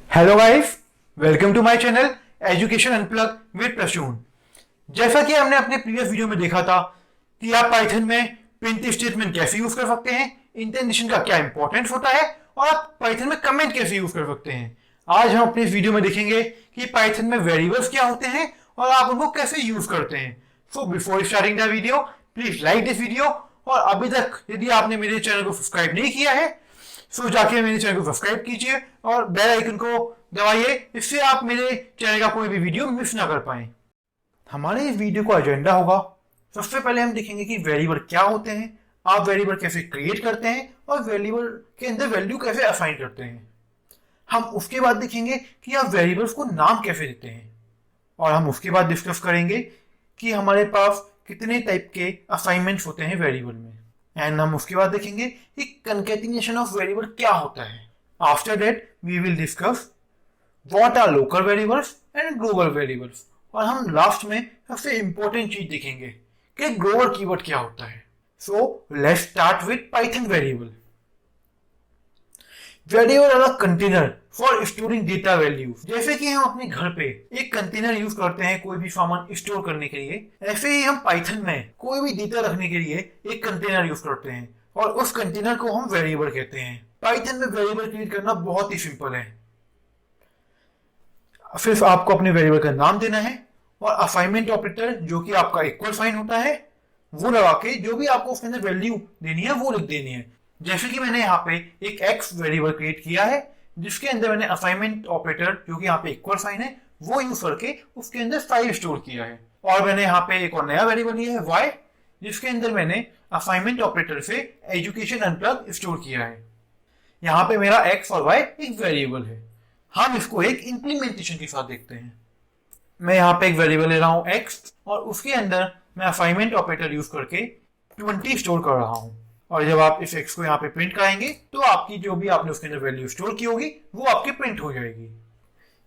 Hello guys, welcome to my channel education unplug with Prasoon. जैसा कि हमने अपने प्रीवियस वीडियो में देखा था कि आप पाइथन में प्रिंट स्टेटमेंट कैसे यूज कर सकते हैं, इंडेंटेशन का क्या इंपॉर्टेंस होता है और आप पाइथन में कमेंट कैसे यूज कर सकते हैं। आज हम अपने इस वीडियो में देखेंगे कि पाइथन में वेरिएबल्स क्या होते हैं और आप उनको कैसे यूज करते हैं। So before starting the video please like this video, और अभी तक यदि आपने मेरे चैनल को सब्सक्राइब नहीं किया है सो जाके मेरे चैनल को सब्सक्राइब कीजिए और बेल आइकन को दबाइए, इससे आप मेरे चैनल का कोई भी वीडियो मिस ना कर पाए। हमारे इस वीडियो का एजेंडा होगा, सबसे पहले हम देखेंगे कि वेरिएबल क्या होते हैं, आप वेरिएबल कैसे क्रिएट करते हैं और वेरिएबल के अंदर वैल्यू कैसे असाइन करते हैं। हम उसके बाद देखेंगे कि आप वेरिएबल्स को नाम कैसे देते हैं, और हम उसके बाद डिस्कस करेंगे कि हमारे पास कितने टाइप के असाइनमेंट्स होते हैं वेरिएबल में। एंड हम उसके बाद देखेंगे कि कंकैटिनेशन ऑफ वेरिएबल क्या होता है। After that we will discuss what are local variables and global variables, और हम लास्ट में सबसे इंपॉर्टेंट चीज देखेंगे कि ग्लोबल कीवर्ड क्या होता है। So let's start with Python variable. Variable are a container for storing data values. जैसे कि हम अपने घर पे एक कंटेनर यूज करते हैं कोई भी सामान स्टोर करने के लिए, ऐसे ही हम पाइथन में कोई भी डेटा रखने के लिए एक कंटेनर यूज करते हैं और उस कंटेनर को हम वेरिएबल कहते हैं। पाइथन में वेरिएबल क्रिएट करना बहुत ही सिंपल है। सिर्फ आपको अपने वेरिएबल का नाम देना है और असाइनमेंट ऑपरेटर जो कि आपका इक्वल साइन होता है वो लगा के जो भी आपको उसके अंदर वैल्यू देनी है वो लिख देनी है। जैसे कि मैंने यहाँ पे एक एक्स वेरिएबल क्रिएट किया है जिसके अंदर मैंने असाइनमेंट ऑपरेटर जो कि यहाँ पे इक्वल साइन है वो यूज करके उसके अंदर 5 स्टोर किया है। और मैंने यहाँ पे एक और नया वेरिएबल लिया है वाई, जिसके अंदर मैंने असाइनमेंट ऑपरेटर से एजुकेशन अनप्लग स्टोर किया है। यहाँ पे मेरा एक्स और वाई एक वेरिएबल है। हम इसको एक इंप्लीमेंटेशन के साथ देखते हैं। मैं यहाँ पे एक वेरिएबल ले रहा हूँ एक्स और उसके अंदर मैं असाइनमेंट ऑपरेटर यूज करके 20 स्टोर कर रहा हूँ, और जब आप इस एक्स को यहाँ पे प्रिंट कराएंगे तो आपकी जो भी आपने उसके अंदर वैल्यू स्टोर की होगी वो आपकी प्रिंट हो जाएगी।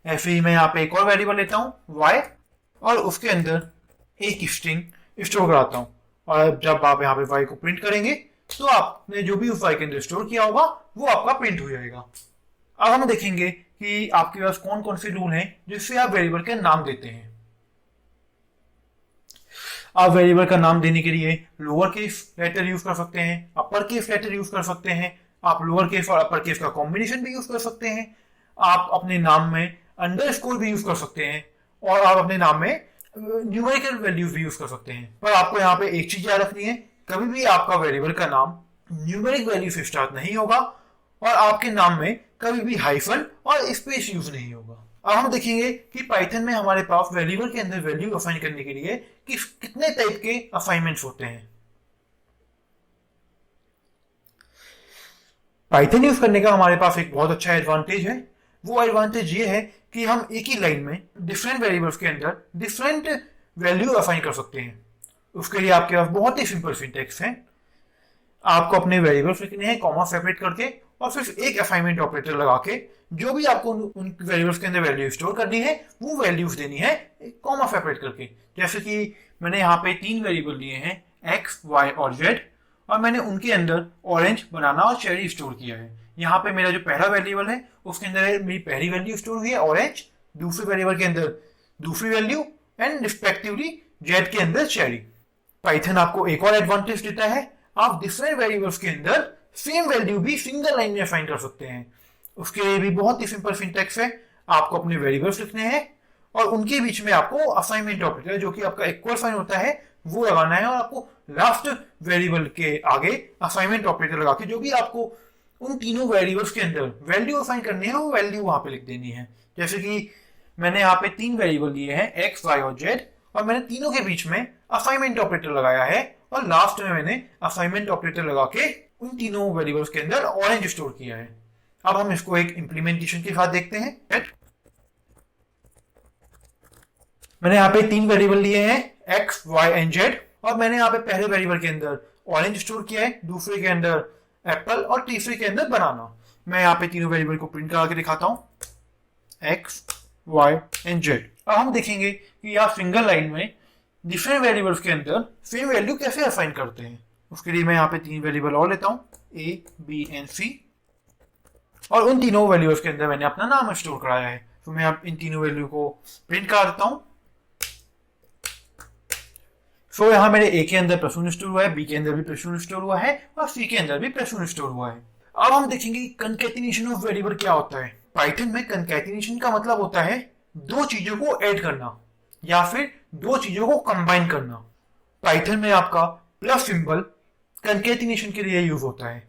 ऐसे ही मैं यहाँ पे एक और वेरिएबल लेता हूँ वाई और उसके अंदर एक स्ट्रिंग स्टोर कराता हूँ, और जब आप यहाँ पे वाई को प्रिंट करेंगे तो आपने जो भी उस वाई के अंदर स्टोर किया होगा वो आपका प्रिंट हो जाएगा। अब हम देखेंगे कि आपके पास कौन कौन से रूल हैं जिससे आप वेरिएबल के नाम देते हैं। आप वेरिएबल का नाम देने के लिए लोअर केस लेटर यूज कर सकते हैं, अपर केस लेटर यूज कर सकते हैं, आप लोअर केस और अपर केस का कॉम्बिनेशन भी यूज कर सकते हैं, आप अपने नाम में अंडरस्कोर भी यूज कर सकते हैं, और आप अपने नाम में न्यूमेरिकल वैल्यूज भी यूज कर सकते हैं। पर आपको यहाँ पे एक चीज याद रखनी है, कभी भी आपका वेरिएबल का नाम न्यूमेरिक वैल्यू से स्टार्ट नहीं होगा और आपके नाम में कभी भी हाइफन और स्पेस यूज नहीं होगा। अब हम देखेंगे कि पाइथन में हमारे पास वेरिएबल के अंदर वैल्यू असाइन करने के लिए कितने टाइप के असाइनमेंट्स होते हैं। पाइथन यूज करने का हमारे पास एक बहुत अच्छा एडवांटेज है। वो एडवांटेज ये है कि हम एक ही लाइन में डिफरेंट वेरिएबल्स के अंदर डिफरेंट वैल्यू असाइन कर सकते हैं। उसके लिए आपके पास बहुत ही सिंपल सिंटैक्स है। आपको अपने वेरिएबल्स लिखने हैं कॉमा सेपरेट करके, और सिर्फ एक असाइनमेंट ऑपरेटर लगा के जो भी आपको उन वेरिएबल्स के अंदर वैल्यू स्टोर करनी है वो वैल्यूज देनी है कॉमा सेपरेट करके। जैसे कि मैंने यहाँ पे 3 वेरिएबल लिए हैं एक्स वाई और जेड, और मैंने उनके अंदर ऑरेंज बनाना और चेरी स्टोर किया है। यहाँ पे मेरा जो पहला वेरिएबल है उसके अंदर मेरी पहली वैल्यू स्टोर हुई है ऑरेंज, दूसरे वेरिएबल के अंदर दूसरी वैल्यू, एंड रिस्पेक्टिवली जेड के अंदर चेरी। पाइथन आपको एक और एडवांटेज देता है, आप डिफरेंट वेरिएबल्स के अंदर सेम वैल्यू भी सिंगल लाइन में असाइन कर सकते हैं। उसके लिए भी बहुत ही सिंपल सिंटैक्स है। आपको अपने वेरिएबल्स लिखने हैं और उनके बीच में आपको असाइनमेंट ऑपरेटर जो कि आपका इक्वल साइन होता है वो लगाना है, और आपको लास्ट वेरिएबल के आगे असाइनमेंट ऑपरेटर लगा के जो भी आपको उन तीनों वेरिएबल्स के अंदर वैल्यू असाइन करनी है वो वैल्यू वहां पे लिख देनी है। जैसे कि मैंने यहाँ पे 3 वेरिएबल लिए हैं एक्स वाई और जेड, और मैंने तीनों के बीच में असाइनमेंट ऑपरेटर लगाया है, और लास्ट में मैंने असाइनमेंट ऑपरेटर लगा के उन तीनों वेरिएबल्स के अंदर ऑरेंज स्टोर किया है। अब हम इसको एक इंप्लीमेंटेशन के साथ देखते हैं। मैंने यहाँ पे 3 वेरिएबल लिए हैं एक्स वाई एंड जेड, और मैंने यहाँ पे पहले वेरिएबल के अंदर ऑरेंज स्टोर किया है, दूसरे के अंदर एप्पल और तीसरे के अंदर बनाना। मैं यहाँ पे तीनों वेरिएबल को प्रिंट करा के दिखाता हूँ एक्स वाई एंड जेड। अब हम देखेंगे कि आप सिंगल लाइन में डिफरेंट वेरिएबल्स के अंदर सेम वैल्यू कैसे असाइन करते हैं। उसके लिए मैं यहाँ पे 3 वेरिएबल और लेता हूँ ए बी एंड सी, और उन तीनों वैल्यूज के अंदर मैंने अपना नाम स्टोर कराया है। तो मैं अब इन तीनों वैल्यू को प्रिंट करा देता हूँ। सो यहाँ मेरे ए के अंदर +1 स्टोर हुआ है, बी के अंदर भी +1 स्टोर हुआ है और सी के अंदर भी +1 स्टोर हुआ है। अब हम देखेंगे कंकैटिनेशन ऑफ वेरिएबल क्या होता है। पाइथन में कंकैटिनेशन का मतलब होता है दो चीजों को ऐड करना या फिर दो चीजों को कंबाइन करना। पाइथन में आपका प्लस सिंबल कंकैटिनेशन के लिए यूज होता है।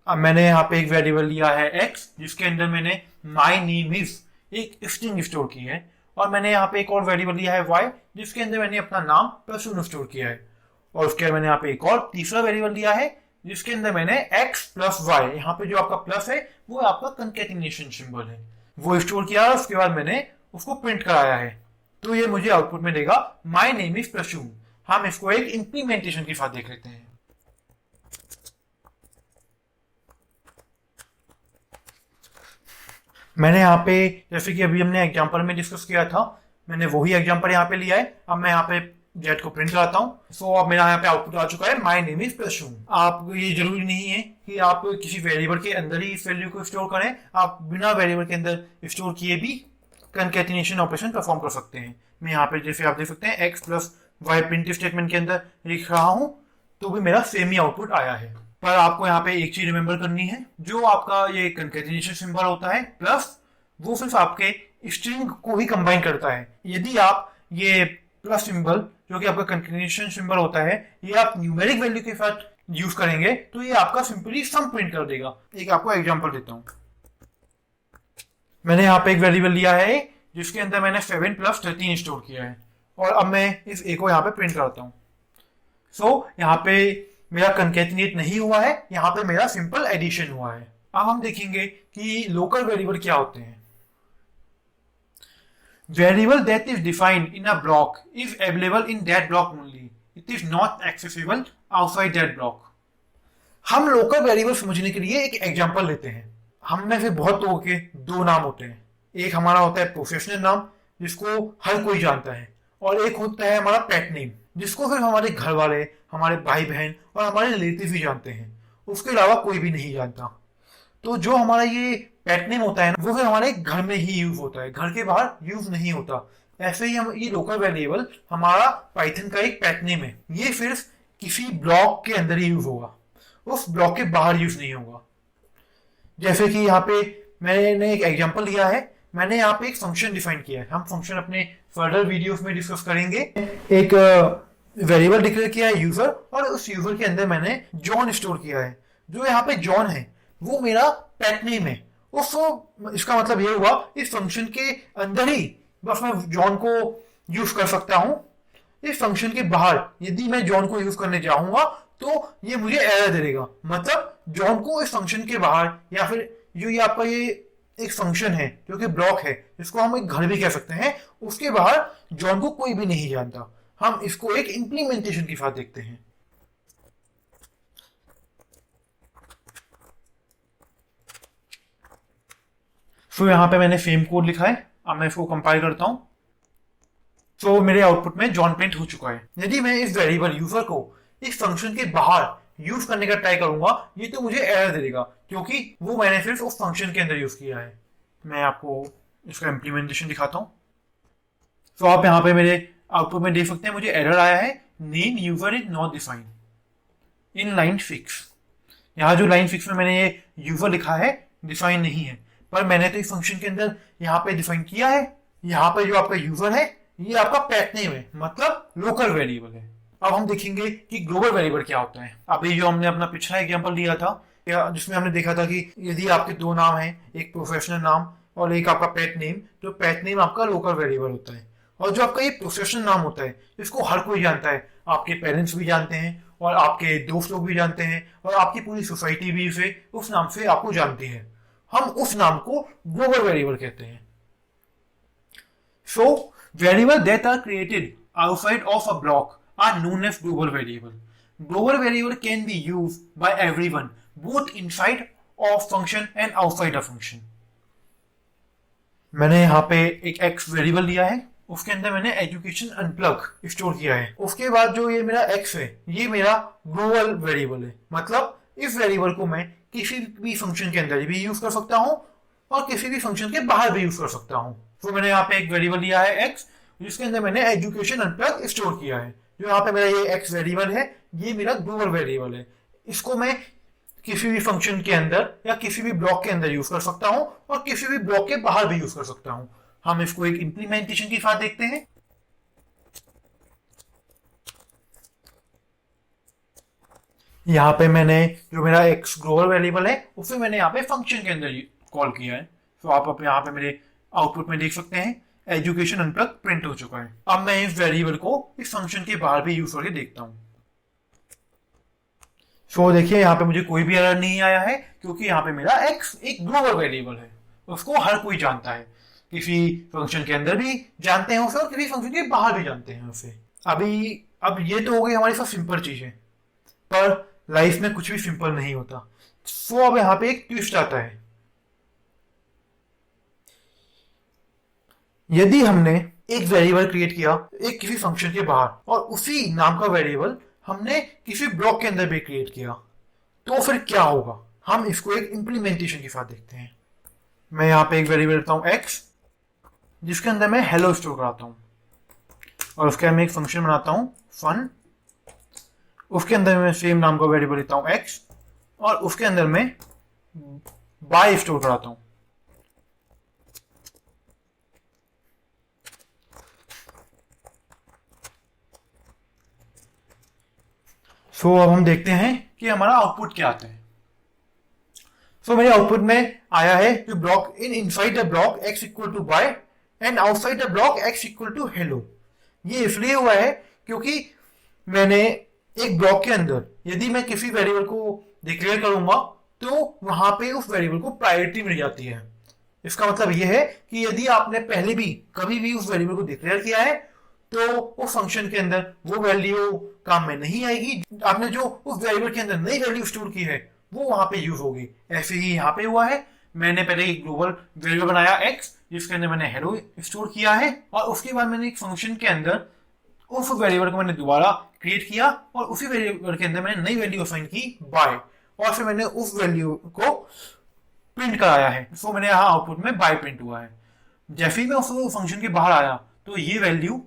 अब मैंने यहाँ पे एक वेरिएबल लिया है x, जिसके अंदर मैंने माई नेम इज एक स्ट्रिंग स्टोर की है, और मैंने यहाँ पे एक और वेरिएबल लिया है y, जिसके अंदर मैंने अपना नाम +1 स्टोर किया है, और उसके बाद मैंने यहाँ पे एक और तीसरा वेरिएबल लिया है जिसके अंदर मैंने x + y, यहाँ पे जो आपका प्लस है वो आपका कंकैटिनेशन सिंबल है, वो स्टोर किया है। उसके बाद मैंने उसको प्रिंट कराया है, तो ये मुझे आउटपुट में देगा माई नेम इज +1। हम इसको एक इंप्लीमेंटेशन के साथ देख लेते हैं। मैंने यहाँ पे, जैसे कि अभी हमने एग्जांपल में डिस्कस किया था, मैंने वही एग्जांपल यहाँ पे लिया है। अब मैं यहाँ पे जेट को प्रिंट कराता हूँ। सो अब मेरा यहाँ पे आउटपुट आ चुका है माई नेम इज +1। आप, ये जरूरी नहीं है कि आप किसी वेरिएबल के अंदर ही इस वैल्यू को स्टोर करें, आप बिना वेरिएबल के अंदर स्टोर किए भी कंकैटिनेशन ऑपरेशन परफॉर्म कर सकते हैं। मैं यहाँ पे जैसे आप देख सकते हैं x + y प्रिंट स्टेटमेंट के अंदर लिख रहा हूँ, तो भी मेरा सेम ही आउटपुट आया है। पर आपको यहाँ पे एक चीज रिमेंबर करनी है, जो आपका ये कंकैटिनेशन सिंबल होता है प्लस, वो सिर्फ आपके स्ट्रिंग को ही कंबाइन करता है। यदि आप ये प्लस सिंबल, जो कि आपका कंकैटिनेशन सिंबल होता है, ये आप न्यूमेरिक वैल्यू के साथ यूज करेंगे तो ये आपका सिंपली सम प्रिंट कर देगा। एक आपको एग्जांपल देता हूँ। मैंने यहाँ पे एक वेरिएबल लिया है जिसके अंदर मैंने 7 + 13 स्टोर किया है, और अब मैं इस ए को यहाँ पे प्रिंट करता हूँ। सो यहाँ पे मेरा कंकैटिनेट नहीं हुआ है, यहाँ पे मेरा सिंपल एडिशन हुआ है। अब हम देखेंगे कि लोकल वेरिएबल क्या होते हैं। Variable that is defined in a block is available in that block only. It is not accessible outside that block. हम लोकल वेरिएबल समझने के लिए एक एग्जांपल लेते हैं। हम में से बहुत लोगों के दो नाम होते हैं। एक हमारा होता है प्रोफेशनल नाम, जिसको हर कोई जानता है, और एक होता है हमारा पेट नेम, जिसको फिर हमारे घर वाले, हमारे भाई बहन और हमारे रिलेटिव ही जानते हैं। उसके अलावा कोई भी नहीं जानता। तो जो हमारा ये पेट नेम होता है ना, वो फिर हमारे घर में ही यूज होता है, घर के बाहर यूज नहीं होता। ऐसे ही हम, ये लोकल वेरिएबल हमारा पाइथन का एक पेट नेम है, ये सिर्फ किसी ब्लॉक के अंदर ही यूज होगा, उस ब्लॉक के बाहर यूज नहीं होगा। जैसे कि यहाँ पे मैंने एक एग्जांपल लिया है, मैंने यहाँ पे एक फंक्शन डिफाइन किया है। हम फंक्शन अपने फर्दर वीडियोस में डिस्कस करेंगे। एक वेरिएबल डिक्लेयर किया है यूजर, और उस यूजर के अंदर मैंने जॉन स्टोर किया है। जो यहाँ पे जॉन है वो मेरा पेट नेम है। इसका मतलब ये हुआ, इस फंक्शन के अंदर ही बस मैं जॉन को यूज कर सकता हूं। इस फंक्शन के बाहर यदि मैं जॉन को यूज करने जाऊंगा तो ये मुझे एरर दे देगा। मतलब जॉन को इस फंक्शन के बाहर, या फिर जो ये आपका ये एक फंक्शन है जो कि ब्लॉक है, जिसको हम एक घर भी कह सकते हैं, उसके बाहर जॉन को कोई भी नहीं जानता। हम इसको एक इंप्लीमेंटेशन के साथ देखते हैं। तो यहाँ पे मैंने सेम कोड लिखा है। अब मैं इसको कंपाइल करता हूँ। तो मेरे आउटपुट में जॉन प्रिंट हो चुका है। यदि मैं इस वेरिएबल यूजर को इस फंक्शन के बाहर यूज करने का ट्राई करूंगा, ये तो मुझे एरर दे देगा, क्योंकि वो मैंने सिर्फ उस फंक्शन के अंदर यूज किया है। मैं आपको इसका इम्प्लीमेंटेशन दिखाता हूँ। तो आप यहाँ पे मेरे आउटपुट में देख सकते हैं, मुझे एरर आया है, name user is not defined in line 6। यहाँ जो लाइन 6 में मैंने ये यूजर लिखा है, डिफाइन नहीं है, पर मैंने तो इस फंक्शन के अंदर यहाँ पे डिफाइन किया है। यहाँ पे जो आपका यूजर है, ये आपका पेट नेम है, मतलब लोकल वेरिएबल है। अब हम देखेंगे कि ग्लोबल वेरिएबल क्या होता है। अभी जो हमने अपना पिछला एग्जांपल लिया था, जिसमें हमने देखा था कि यदि आपके दो नाम हैं, एक प्रोफेशनल नाम और एक आपका पेट नेम, तो पेट नेम आपका लोकल वेरिएबल होता है। और जो आपका ये प्रोफेशनल नाम होता है, इसको हर कोई जानता है। आपके पेरेंट्स भी जानते हैं, और आपके दोस्त लोग भी जानते हैं, और आपकी पूरी सोसाइटी भी इसे उस नाम से आपको जानती है। हम उस नाम को ग्लोबल वेरिएबल कहते हैं। So variable that are created outside of a block are known as global variable. Global variable can be used by everyone, both inside of function and outside a function. मैंने यहाँ पे एक x variable लिया है, उसके अंदर मैंने education unplug store किया है। उसके बाद जो ये मेरा x है, ये मेरा ग्लोबल वेरिएबल है। मतलब इस वेरिएबल को मैं किसी भी फंक्शन के अंदर भी यूज कर सकता हूँ और किसी भी फंक्शन के बाहर भी यूज कर सकता हूँ। तो मैंने यहाँ पे एक वेरिएबल लिया है x, जिसके अंदर मैंने एजुकेशन अनप्लग स्टोर किया है। जो यहाँ पे मेरा ये x वेरिएबल है, ये मेरा ग्लोबल वेरिएबल है। इसको मैं किसी भी फंक्शन के अंदर या किसी भी ब्लॉक के अंदर यूज कर सकता हूँ और किसी भी ब्लॉक के बाहर भी यूज कर सकता हूँ। हम इसको एक इंप्लीमेंटेशन के साथ देखते हैं। यहाँ पे मैंने जो मेरा एक्स ग्लोबल वेरिएबल है उसे मैंने यहाँ पे फंक्शन के अंदर कॉल किया है। तो आप यहाँ पे मेरे आउटपुट में देख सकते हैं एजुकेशन अनप्लग प्रिंट हो चुका है। अब मैं इस वेरिएबल को इस फंक्शन के बाहर भी यूज करके देखता हूँ। सो देखिए यहाँ पे मुझे कोई भी एरर नहीं आया है, क्योंकि यहाँ पे मेरा एक्स एक ग्लोबल वेरिएबल है, उसको हर कोई जानता है। किसी फंक्शन के अंदर भी जानते हैं उसे और किसी फंक्शन के बाहर भी जानते हैं उसे। अब ये तो हो गई हमारी सब सिंपल चीजें, पर लाइफ में कुछ भी सिंपल नहीं होता। सो अब यहाँ पे एक ट्विस्ट आता है। यदि हमने एक वेरिएबल क्रिएट किया एक किसी फंक्शन के बाहर और उसी नाम का वेरिएबल हमने किसी ब्लॉक के अंदर भी क्रिएट किया, तो फिर क्या होगा? हम इसको एक इंप्लीमेंटेशन के साथ देखते हैं। मैं यहाँ पे एक वेरिएबल लेता हूँ x, जिसके अंदर मैं हेलो स्टोर कराता हूँ और उसके अंदर मैं एक फंक्शन बनाता हूँ फन। उसके अंदर मैं सेम नाम का वेरिएबल लेता हूँ x और उसके अंदर मैं बाय स्टोर कराता हूँ। सो अब हम देखते हैं कि हमारा आउटपुट क्या आता है। सो मेरे आउटपुट में आया है जो block inside the block x equal to bye and outside the block x equal to hello. ये इसलिए हुआ है क्योंकि मैंने एक ब्लॉक के अंदर यदि मैं किसी वेरिएबल को डिक्लेयर करूंगा तो वहां पे उस वेरिएबल को प्रायोरिटी मिल जाती है। इसका मतलब यह है कि यदि आपने पहले भी कभी भी उस वेरिएबल को डिक्लेयर किया है तो उस फंक्शन के अंदर वो वैल्यू काम में नहीं आएगी। आपने जो उस वेरिएबल के अंदर नई वैल्यू स्टोर की है वो वहां पे यूज होगी। ऐसे ही यहाँ पे हुआ है। मैंने पहले एक ग्लोबल वेरिएबल बनाया x, जिसके अंदर मैंने हेलो स्टोर किया है और उसके बाद मैंने एक फंक्शन के अंदर उस वेरिएबल को मैंने दोबारा क्रिएट किया और उसी वेरिएबल के अंदर मैंने नई वैल्यू असाइन की बाय और फिर मैंने उस वैल्यू को प्रिंट कराया है। सो मैंने यहाँ आउटपुट में बाय प्रिंट हुआ है। जैसे ही मैं उस फंक्शन के बाहर आया तो ये वैल्यू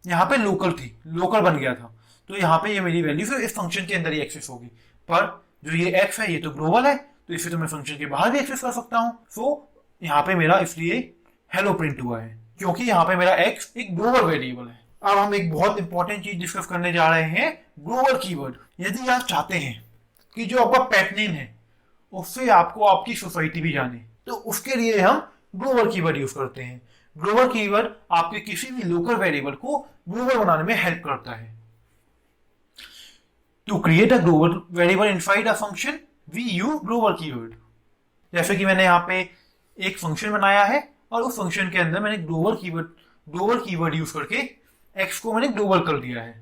यहाँ पे लोकल थी, लोकल बन गया था। तो यहाँ पे ये मेरी वैल्यू फिर इस फंक्शन के अंदर ही एक्सेस होगी। पर जो ये x है ये तो ग्लोबल है, तो इसे तो मैं फंक्शन के बाहर भी एक्सेस कर सकता हूँ। सो यहाँ पे मेरा इसलिए हेलो प्रिंट हुआ है, क्योंकि यहाँ पे मेरा x एक ग्लोबल वेरिएबल है। अब हम एक बहुत इंपॉर्टेंट चीज डिस्कस करने जा रहे हैं, ग्लोबल कीवर्ड। यदि आप चाहते हैं कि जो आपका पेट नेम है उससे आपको आपकी सोसाइटी भी जाने, तो उसके लिए हम ग्लोबल कीवर्ड यूज करते हैं। ग्लोबल कीवर्ड आपके किसी भी लोकल वेरिएबल को ग्लोबल बनाने में हेल्प करता है। To create a global variable inside a function we use global keyword. जैसे कि मैंने यहाँ पे एक फंक्शन बनाया है और उस फंक्शन के अंदर मैंने ग्लोबल कीवर्ड यूज करके x को मैंने ग्लोबल कर दिया है।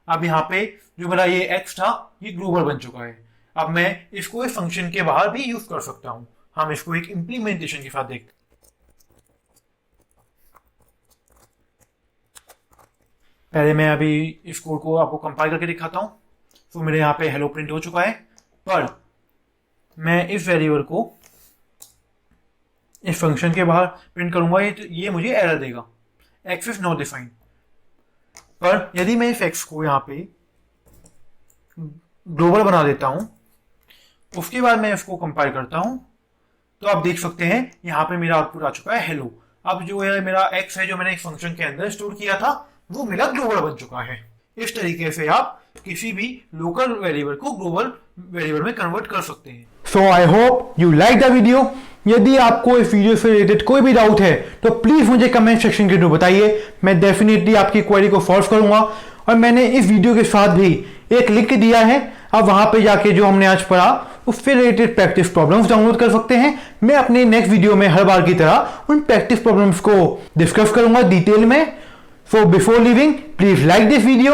अब यहाँ पे जो मेरा ये x था ये ग्लोबल बन चुका है। अब मैं इसको इस फंक्शन के बाहर भी यूज कर सकता हूँ। हम इसको एक इंप्लीमेंटेशन के साथ देखते हैं। पहले मैं अभी इस कोड को आपको कंपाइल करके दिखाता हूँ। तो मेरे यहाँ पे हेलो प्रिंट हो चुका है, पर मैं इस वेरिएबल को इस फंक्शन के बाहर प्रिंट करूंगा ये मुझे एरर देगा, x इज नॉट डिफाइंड। पर यदि मैं इस x को यहाँ पे ग्लोबल बना देता हूँ, उसके बाद मैं इसको कंपाइल करता हूँ, तो आप देख सकते हैं यहाँ पे मेरा आउटपुट आ चुका है हेलो। अब जो है मेरा x है जो मैंने एक फंक्शन के अंदर स्टोर किया था वो मेरा ग्लोबल बन चुका है। इस तरीके से आप किसी भी लोकल वेरिएबल को ग्लोबल वेरिएबल में कन्वर्ट कर सकते हैं। So I hope you like the video. यदि आपको इस वीडियो से रिलेटेड कोई भी डाउट है तो प्लीज मुझे कमेंट सेक्शन के थ्रू बताइए। मैं डेफिनेटली आपकी क्वेरी को सॉल्व करूंगा। और मैंने इस वीडियो के साथ भी एक लिंक दिया है, आप वहां पे जाके जो हमने आज पढ़ा उससे रिलेटेड प्रैक्टिस प्रॉब्लम्स डाउनलोड कर सकते हैं। मैं अपने नेक्स्ट वीडियो में हर बार की तरह उन प्रैक्टिस प्रॉब्लम्स को डिस्कस करूंगा डिटेल में। So before living please like this video.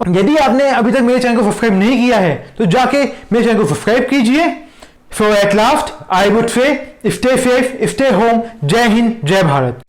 यदि आपने अभी तक मेरे चैनल को सब्सक्राइब नहीं किया है तो जाके मेरे चैनल को सब्सक्राइब कीजिए। So at last I would say stay safe, stay home. जय हिंद, जय भारत।